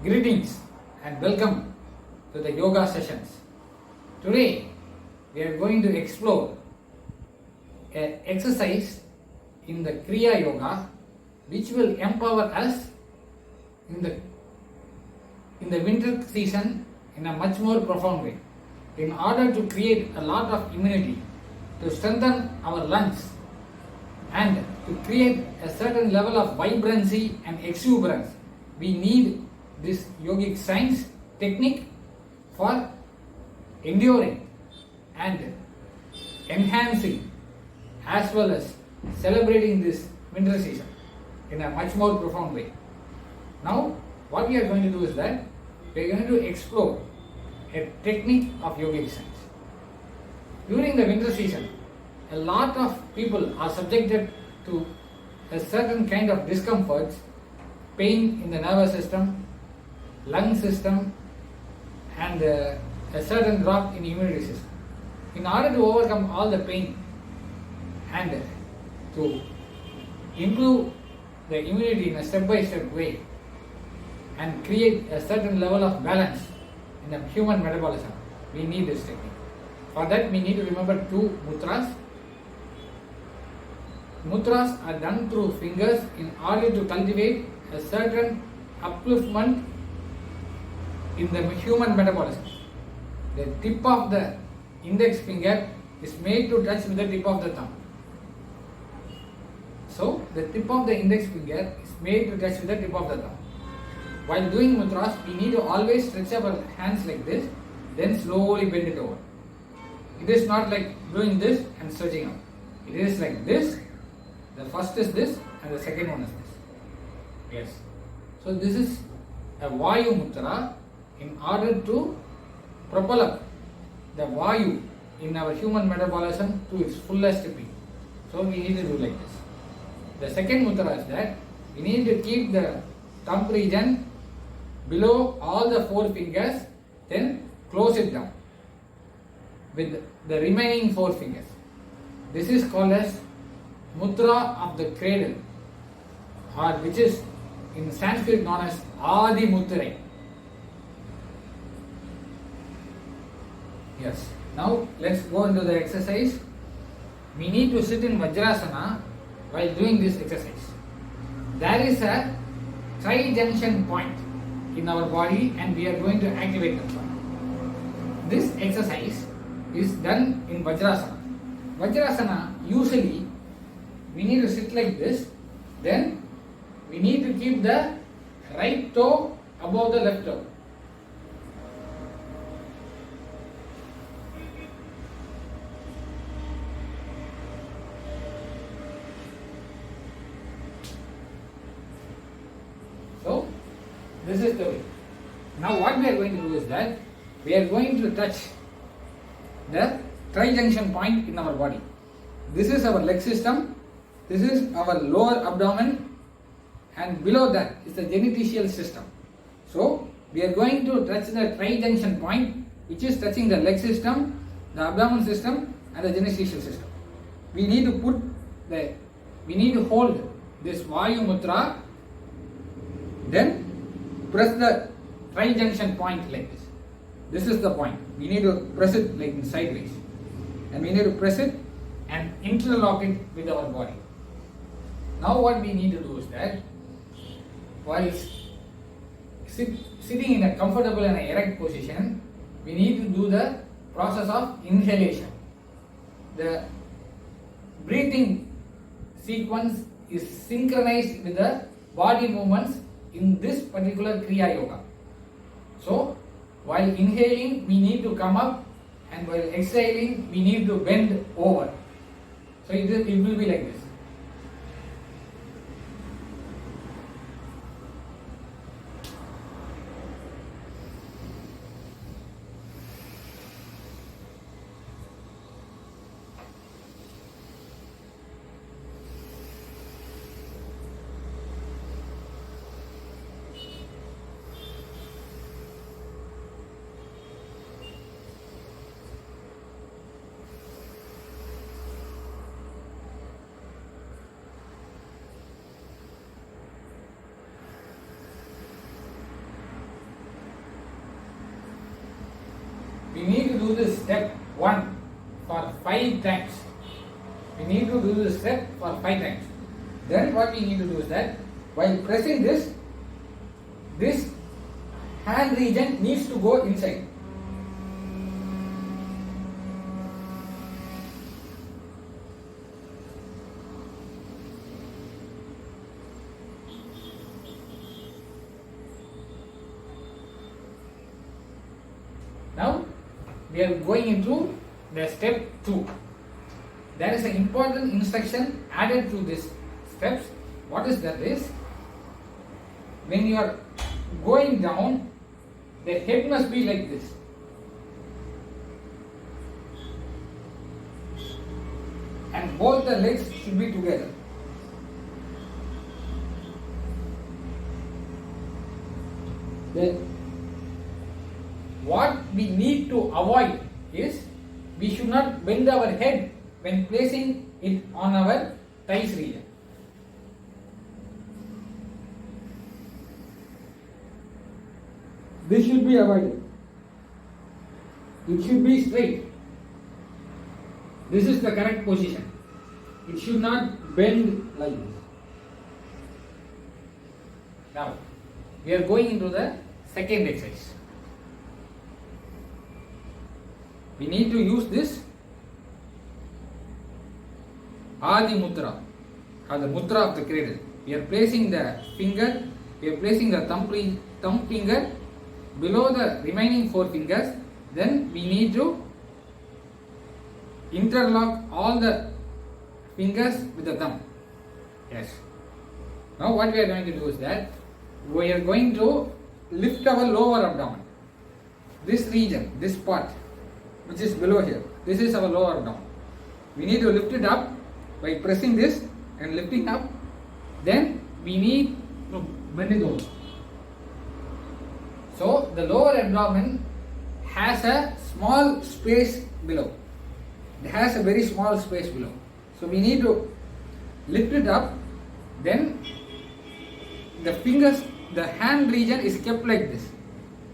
Greetings and welcome to the yoga sessions. Today we are going to explore an exercise in the Kriya Yoga which will empower us in the winter season in a much more profound way in order to create a lot of immunity, to strengthen our lungs and to create a certain level of vibrancy and exuberance. We need this yogic science technique for enduring and enhancing as well as celebrating this winter season in a much more profound way. Now what we are going to do is that we are going to explore a technique of yogic science. During the winter season, a lot of people are subjected to a certain kind of discomforts, pain in the nervous system, lung system, and a certain drop in immunity system. In order to overcome all the pain and to improve the immunity in a step-by-step way and create a certain level of balance in the human metabolism, we need this technique. For that we need to remember two mudras. Mudras are done through fingers in order to cultivate a certain upliftment in the human metabolism. The tip of the index finger is made to touch with the tip of the thumb. So the tip of the index finger is made to touch with the tip of the thumb. While doing mudras, we need to always stretch our hands like this, then slowly bend it over. It is not like doing this and stretching out. It is like this. The first is this and the second one is this. Yes. So this is a Vayu mudra in order to propel up the Vayu in our human metabolism to its fullest peak. So we need to do like this. The second mudra is that we need to keep the thumb region below all the four fingers, then close it down with the remaining four fingers. This is called as mudra of the cradle, or which is in Sanskrit known as Adi Mudra. Yes. Now let's go into the exercise. We need to sit in Vajrasana while doing this exercise. There is a tri-junction point in our body and we are going to activate the point. This exercise is done in Vajrasana. Vajrasana, usually we need to sit like this, then we need to keep the right toe above the left toe. So this is the way. Now what we are going to do is that we are going to touch the tri-junction point in our body. This is our leg system, this is our lower abdomen, and below that is the genitourinary system. So we are going to touch the tri-junction point, which is touching the leg system, the abdomen system, and the genitourinary system. We need to hold this Vayu mudra, then press the tri-junction point like this. This is the point. We need to press it like sideways, and we need to press it and interlock it with our body. Now what we need to do is that while sitting in a comfortable and erect position, we need to do the process of inhalation. The breathing sequence is synchronized with the body movements in this particular Kriya Yoga. So while inhaling we need to come up, and while exhaling we need to bend over. So it will be like this. we need to do this step 1 for 5 times. We need to do this step for 5 times. Then what we need to do is that while pressing this hand region needs to go inside. Now we are going into the step 2. There is an important instruction added to this steps. What is that is, when you are going down, the head must be like this. And both the legs should be together. Then what we need to avoid is, we should not bend our head when placing it on our thighs region. This should be avoided. It should be straight. This is the correct position. It should not bend like this. Now, we are going into the second exercise. We need to use this Adi Mudra, or the Mudra of the cradle. We are placing the finger, we are placing the thumb finger below the remaining 4 fingers. Then we need to interlock all the fingers with the thumb. Yes. Now what we are going to do is that we are going to lift our lower abdomen. This region, this part which is below here, this is our lower abdomen. We need to lift it up by pressing this and lifting up. Then we need to bend it over. So the lower abdomen has a small space below. It has a very small space below. So we need to lift it up. Then the fingers, the hand region is kept like this.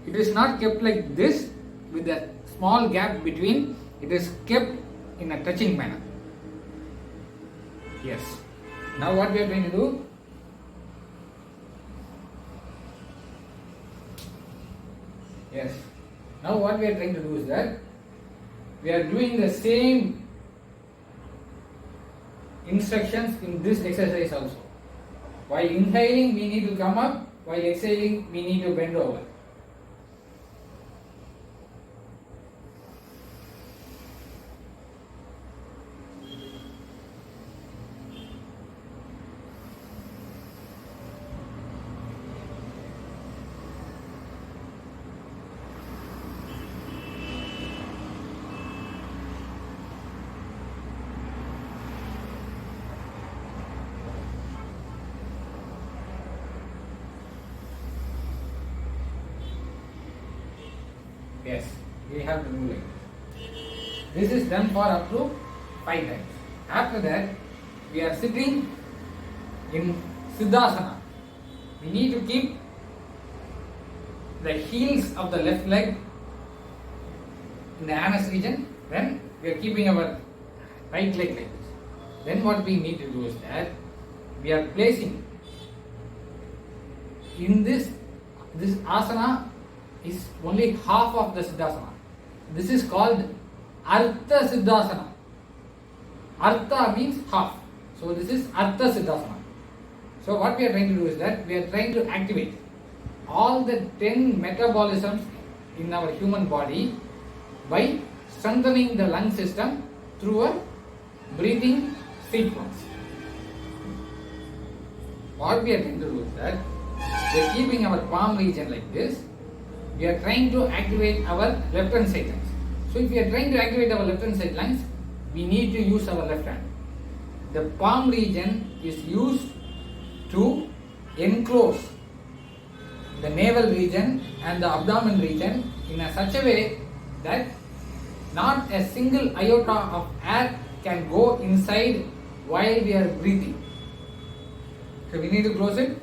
It is not kept like this with a small gap between. It is kept in a touching manner. Yes. Now what we are going to do? Yes. Now what we are trying to do is that we are doing the same instructions in this exercise also. While inhaling we need to come up, while exhaling we need to bend over. Yes, we have to do like this. This is done for up to 5 times. After that, we are sitting in Siddhasana. We need to keep the heels of the left leg in the anus region. Then we are keeping our right leg like this. Then what we need to do is that we are placing in this asana is only half of the Siddhasana. This is called Artha Siddhasana. Artha means half. So this is Artha Siddhasana. So what we are trying to do is that we are trying to activate all the 10 metabolisms in our human body by strengthening the lung system through a breathing sequence. What we are trying to do is that we are keeping our palm region like this. We are trying to activate our left hand side lungs. So if we are trying to activate our left hand side lungs, we need to use our left hand. The palm region is used to enclose the navel region and the abdomen region in such a way that not a single iota of air can go inside while we are breathing. So we need to close it.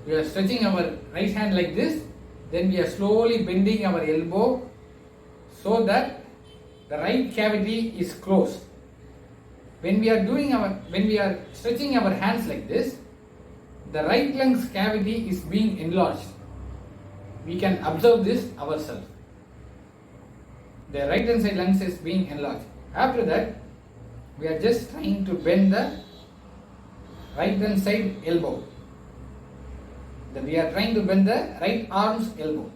We are stretching our right hand like this. Then we are slowly bending our elbow so that the right cavity is closed. When we are stretching our hands like this, the right lungs cavity is being enlarged. We can observe this ourselves. The right hand side lungs is being enlarged. After that, we are just trying to bend the right hand side elbow. Then we are trying to bend the right arm's elbow.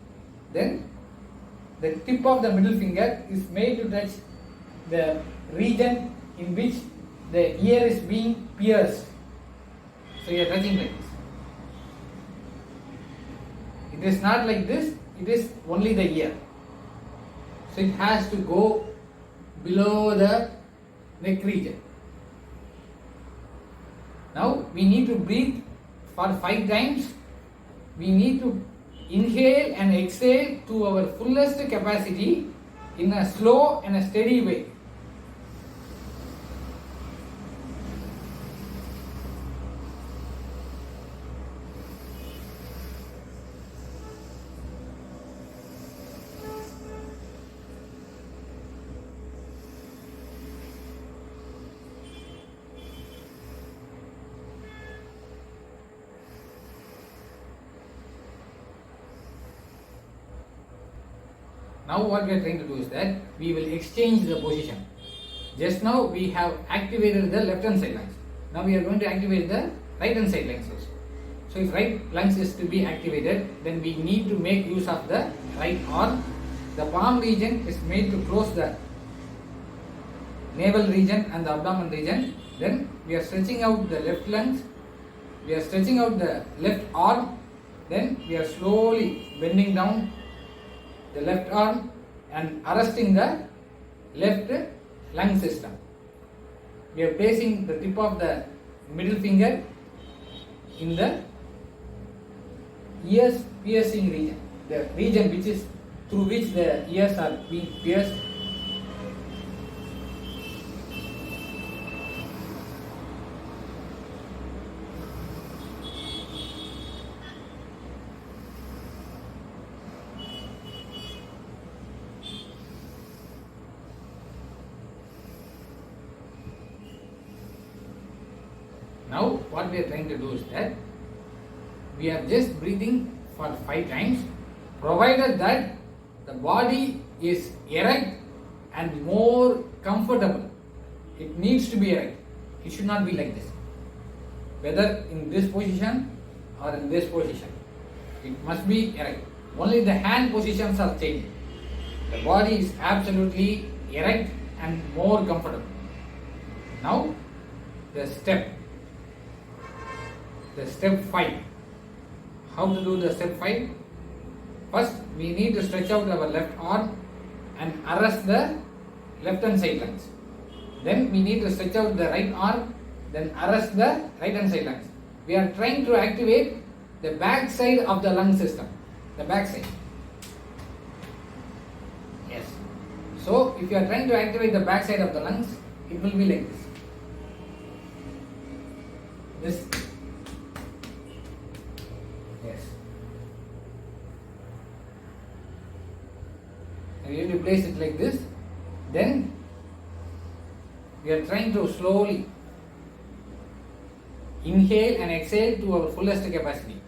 Then the tip of the middle finger is made to touch the region in which the ear is being pierced. So you are touching like this. It is not like this, it is only the ear. So it has to go below the neck region. Now we need to breathe for 5 times. We need to inhale and exhale to our fullest capacity in a slow and a steady way. Now what we are trying to do is that we will exchange the position. Just now we have activated the left hand side lungs. Now we are going to activate the right hand side lungs also. So if right lungs is to be activated, then we need to make use of the right arm. The palm region is made to close the navel region and the abdomen region. Then we are stretching out the left lungs. We are stretching out the left arm. Then we are slowly bending down the left arm and arresting the left lung system. We are placing the tip of the middle finger in the ears piercing region, the region which is through which the ears are being pierced. Now what we are trying to do is that we are just breathing for 5 times, provided that the body is erect and more comfortable. It needs to be erect. It should not be like this. Whether in this position or in this position, it must be erect. Only the hand positions are changing. The body is absolutely erect and more comfortable. Now the step 5. How to do the step 5? First, we need to stretch out our left arm and arrest the left hand side lungs. Then we need to stretch out the right arm, then arrest the right hand side lungs. We are trying to activate the back side of the lung system. The back side. Yes. So, if you are trying to activate the back side of the lungs, it will be like this. Yes. And you have to place it like this. Then we are trying to slowly inhale and exhale to our fullest capacity.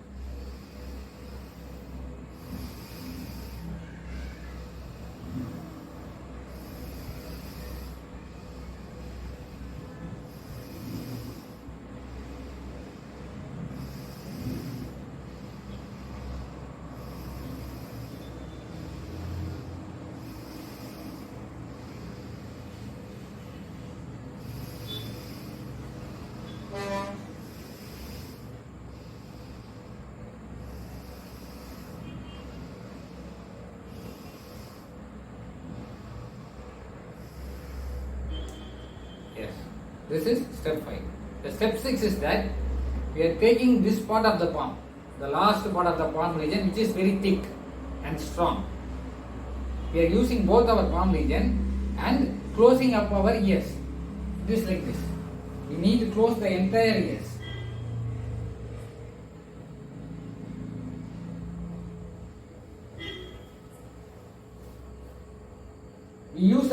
Yes, this is step 5. The step 6 is that we are taking this part of the palm, the last part of the palm region, which is very thick and strong. We are using both our palm region and closing up our ears. This like this. We need to close the entire ears.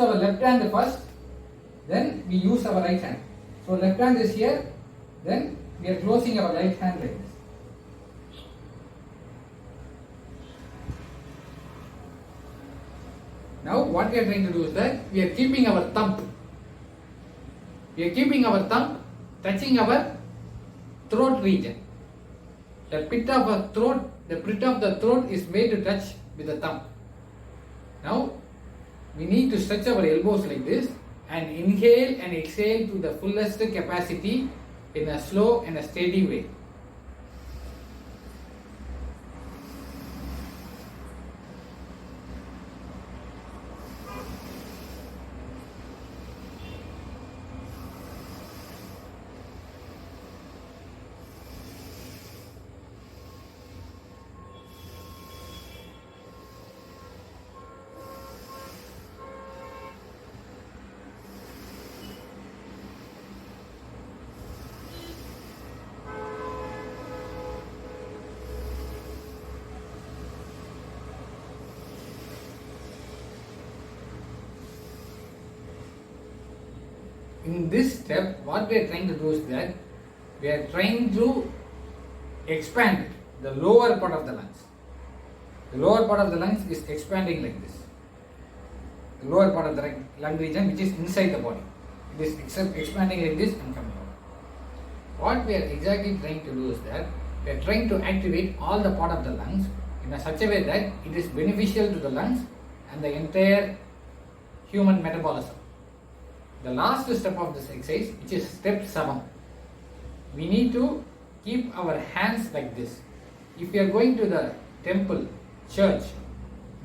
our left hand first, then we use our right hand. So left hand is here, then we are closing our right hand like this. Now what we are trying to do is that we are keeping our thumb. We are keeping our thumb touching our throat region. The pit of the throat is made to touch with the thumb. Now we need to stretch our elbows like this and inhale and exhale to the fullest capacity in a slow and a steady way. In this step, what we are trying to do is that we are trying to expand the lower part of the lungs. The lower part of the lungs is expanding like this. The lower part of the lung region, which is inside the body, it is expanding like this and coming out. What we are exactly trying to do is that we are trying to activate all the part of the lungs in such a way that it is beneficial to the lungs and the entire human metabolism. The last step of this exercise, which is step 7, we need to keep our hands like this. If we are going to the temple, church,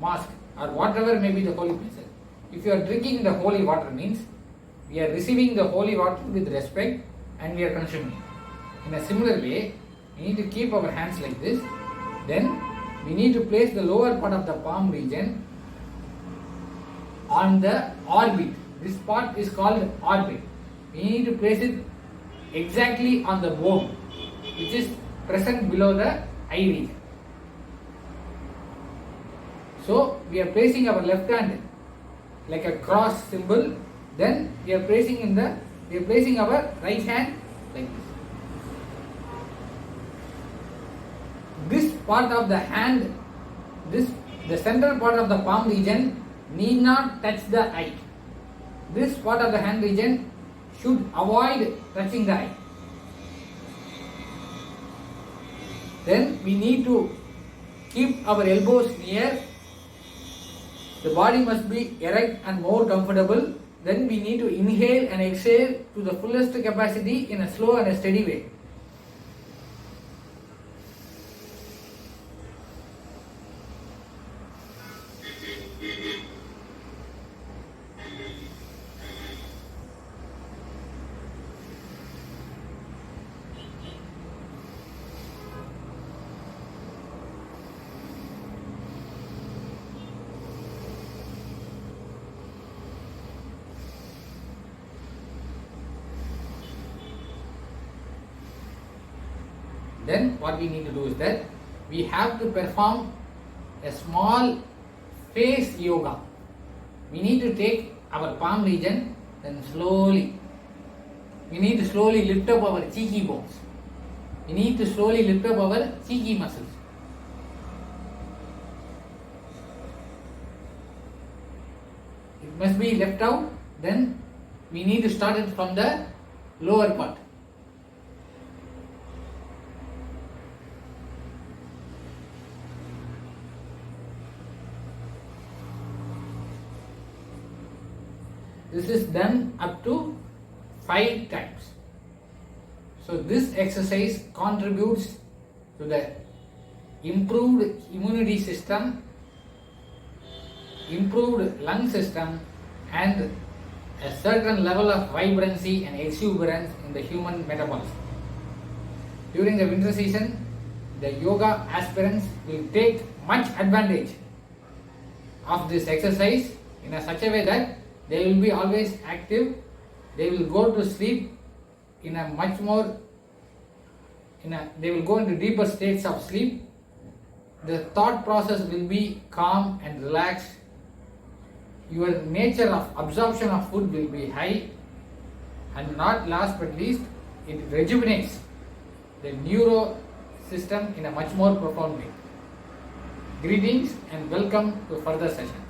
mosque, or whatever may be the holy places, if you are drinking the holy water, means we are receiving the holy water with respect and we are consuming it. In a similar way, we need to keep our hands like this. Then we need to place the lower part of the palm region on the orbit. This part is called orbit. We need to place it exactly on the bone, which is present below the eye region. So we are placing our left hand like a cross symbol. Then we are placing our right hand like this. This part of the hand, the central part of the palm region need not touch the eye. This part of the hand region should avoid touching the eye. Then we need to keep our elbows near. The body must be erect and more comfortable. Then we need to inhale and exhale to the fullest capacity in a slow and a steady way. Then what we need to do is that we have to perform a small face yoga. We need to take our palm region, then we need to slowly lift up our cheeky bones. We need to slowly lift up our cheeky muscles. It must be left out. Then we need to start it from the lower part. This is done up to 5 times. So this exercise contributes to the improved immunity system, improved lung system, and a certain level of vibrancy and exuberance in the human metabolism. During the winter season, the yoga aspirants will take much advantage of this exercise in such a way that they will be always active. They will go to sleep they will go into deeper states of sleep. The thought process will be calm and relaxed. your nature of absorption of food will be high, and not last but least, it rejuvenates the neuro system in a much more profound way. Greetings and welcome to further session.